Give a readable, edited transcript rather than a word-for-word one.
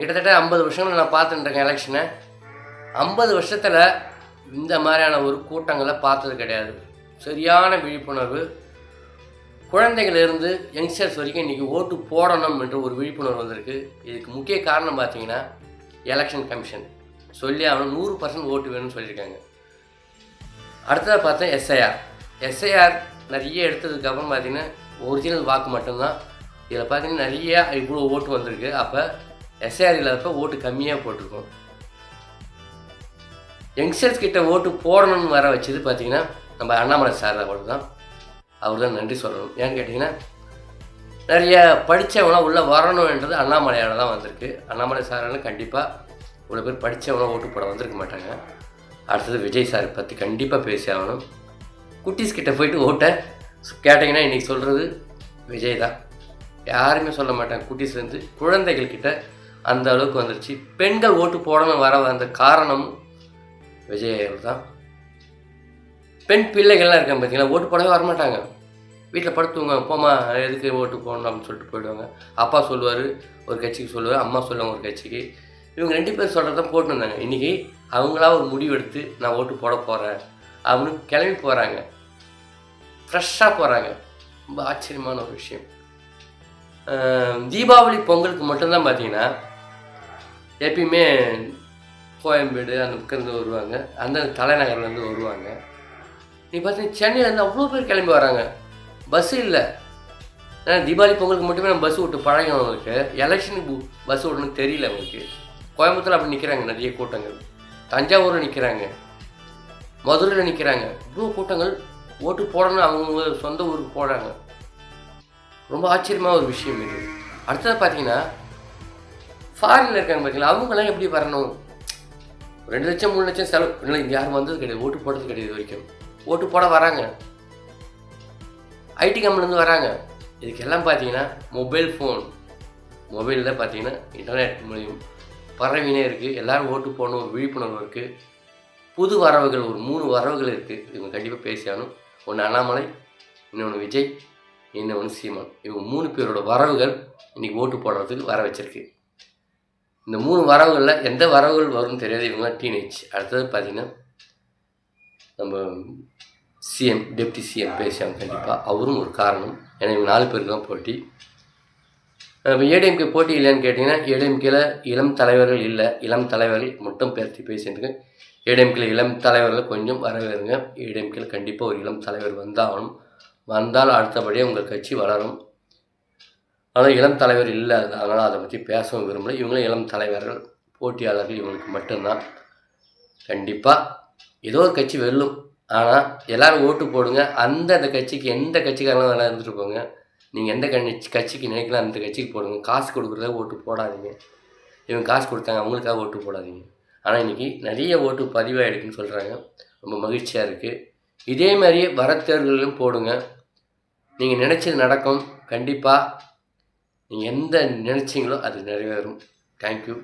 கிட்டத்தட்ட 50 வருஷங்கள் நான் பார்த்துட்டுருக்கேன் எலெக்ஷனை. 50 வருஷத்தில் இந்த மாதிரியான ஒரு கூட்டங்களை பார்த்தது கிடையாது. சரியான விழிப்புணர்வு. குழந்தைகளிலிருந்து யங்ஸ்டர்ஸ் வரைக்கும் இன்றைக்கி ஓட்டு போடணும் என்ற ஒரு விழிப்புணர்வு வந்திருக்கு. இதுக்கு முக்கிய காரணம் பார்த்தீங்கன்னா எலெக்ஷன் கமிஷன் சொல்லி அவன் 100% ஓட்டு வேணும்னு சொல்லியிருக்காங்க. அடுத்ததாக பார்த்தா எஸ்ஐஆர் நிறைய எடுத்ததுக்கப்புறம் பார்த்திங்கன்னா ஒரிஜினல் வாக்கு மட்டும்தான். இதில் பார்த்திங்கன்னா நிறைய இவ்வளோ ஓட்டு வந்திருக்கு. அப்போ எஸ்ஐஆர் இல்லாதப்போ ஓட்டு கம்மியாக போட்டிருக்கோம். யங்ஸ்டர்ஸ் கிட்ட ஓட்டு போடணும்னு வர வச்சது பார்த்திங்கன்னா நம்ம அண்ணாமலை சார் அவர் தான். அவர் தான் நன்றி சொல்லணும். ஏன்னு கேட்டிங்கன்னா நிறைய படித்தவங்களாம் உள்ளே வரணுன்றது அண்ணாமலையால் தான் வந்திருக்கு. அண்ணாமலை சாரால் கண்டிப்பாக இவ்வளோ பேர் படித்தவங்களாம் ஓட்டு போட வந்திருக்க மாட்டாங்க. அடுத்தது விஜய் சார் பற்றி கண்டிப்பாக பேசி ஆகணும். குட்டீஸ் கிட்ட போயிட்டு ஓட்டை கேட்டிங்கன்னா இன்றைக்கி சொல்கிறது விஜய் தான். யாருமே சொல்ல மாட்டாங்க. குட்டீஸ்லேருந்து குழந்தைகள்கிட்ட அந்த அளவுக்கு வந்துருச்சு. பெண்கள் ஓட்டு போடணும் வர வந்த காரணம் விஜய் தான். பெண் பிள்ளைகள்லாம் இருக்காங்க பார்த்தீங்களா, ஓட்டு போடவே வரமாட்டாங்க. வீட்டில் படுத்துவங்க, போமா எதுக்கு ஓட்டு போடணும் அப்படின்னு சொல்லிட்டு போயிடுவாங்க. அப்பா சொல்லுவார் ஒரு கட்சிக்கு, சொல்லுவார் அம்மா சொல்லுவாங்க ஒரு கட்சிக்கு. இவங்க 2 பேர் சொல்கிறது தான் போட்டுருந்தாங்க. இன்றைக்கி அவங்களா ஒரு முடிவு எடுத்து நான் ஓட்டு போட போகிறேன் அப்படின்னு கிளம்பி போகிறாங்க. ஃப்ரெஷ்ஷாக போகிறாங்க. ரொம்ப ஆச்சரியமான ஒரு விஷயம். தீபாவளி பொங்கலுக்கு மட்டும்தான் பார்த்தீங்கன்னா எப்பயுமே கோயம்பேடு அந்த பக்கத்துலேருந்து வருவாங்க, அந்த தலைநகர்லேருந்து வருவாங்க. நீ பார்த்தீங்கன்னா சென்னையிலேருந்து அவ்வளோ பேர் கிளம்பி வராங்க. பஸ்ஸு இல்லை. ஏன்னா தீபாவளி பொங்கலுக்கு மட்டுமே நம்ம பஸ் விட்டு பழகினவங்களுக்கு எலெக்ஷனுக்கு பஸ் விடணும்னு தெரியல அவங்களுக்கு. கோயம்புத்தூர் அப்படி நிற்கிறாங்க நிறைய கூட்டங்கள், தஞ்சாவூரில் நிற்கிறாங்க, மதுரையில் நிற்கிறாங்க. இவ்வளோ கூட்டங்கள் ஓட்டு போடணும்னு அவங்க சொந்த ஊருக்கு போகிறாங்க. ரொம்ப ஆச்சரியமாக ஒரு விஷயம் இது. அடுத்தது பார்த்தீங்கன்னா ஃபாரினில் இருக்காங்க பார்த்தீங்களா, அவங்களாம் எப்படி வரணும்? 2 லட்சம் 3 லட்சம் செலவு இல்லை, இங்கே யாரும் வந்தது கிடையாது, ஓட்டு போடுறது கிடையாது வரைக்கும். ஓட்டு போட வராங்க, ஐடி கம்பெனிலேருந்து வராங்க. இதுக்கெல்லாம் பார்த்தீங்கன்னா மொபைலில் பார்த்தீங்கன்னா இன்டர்நெட் மூலியம் பரவினே இருக்குது. எல்லோரும் ஓட்டு போடணும் ஒரு விழிப்புணர்வு இருக்குது. புது வரவுகள் ஒரு 3 வரவுகள் இருக்குது. இவங்க கண்டிப்பாக பேசியாகணும். ஒன்று அண்ணாமலை, இன்னொன்று விஜய், இன்னொன்று சீமான். இவங்க 3 பேரோட வரவுகள் இன்றைக்கி ஓட்டு போடுறதுக்கு வர வச்சுருக்கு. இந்த 3 வரவுகளில் எந்த வரவுகள் வரும்னு தெரியாது. இவங்களாம் டீனேஜ். அடுத்தது பார்த்திங்கன்னா நம்ம சிஎம், டெப்டி சிஎம் பேசியாங்க கண்டிப்பாக. அவரும் ஒரு காரணம். ஏன்னா இவங்க 4 பேருக்கு தான் போட்டி. இப்போ ஏடிஎம்கே போட்டி இல்லைன்னு கேட்டிங்கன்னா ஏடிஎம்கேல இளம் தலைவர்கள் இல்லை. இளம் தலைவர்கள் மட்டும் பேர்த்தி பேசிட்டுருக்கு. ஏடிஎம்கேல இளம் தலைவர்கள் கொஞ்சம் வரவேறுங்க. ஏடிஎம்கேல கண்டிப்பாக ஒரு இளம் தலைவர் வந்தாகணும். வந்தால் அடுத்தபடியாக உங்கள் கட்சி வளரும். ஆனால் இளம் தலைவர் இல்லை, அதனால் அதை பற்றி பேசவும் விரும்பலை. இவங்களும் இளம் தலைவர்கள், போட்டியாளர்கள் இவங்களுக்கு மட்டும்தான். கண்டிப்பாக ஏதோ ஒரு கட்சி வெல்லும். ஆனால் எல்லோரும் ஓட்டு போடுங்க. அந்த கட்சிக்கு எந்த கட்சிக்காரங்களும் வேணால் இருந்துட்டு போங்க. நீங்கள் எந்த கட்சிக்கு நினைக்கலாம் அந்த கட்சிக்கு போடுங்க. காசு கொடுக்குறதாக ஓட்டு போடாதீங்க. இவங்க காசு கொடுத்தாங்க அவங்களுக்காக ஓட்டு போடாதீங்க. ஆனால் இன்றைக்கி நிறைய ஓட்டு பதிவாகிடுக்குன்னு சொல்கிறாங்க. ரொம்ப மகிழ்ச்சியாக இருக்குது. இதே மாதிரியே வர தேர்தலிலும் போடுங்க. நீங்கள் நினச்சது நடக்கும். கண்டிப்பாக நீங்கள் எந்த நினச்சிங்களோ அது நிறைவேறும். தேங்க்யூ.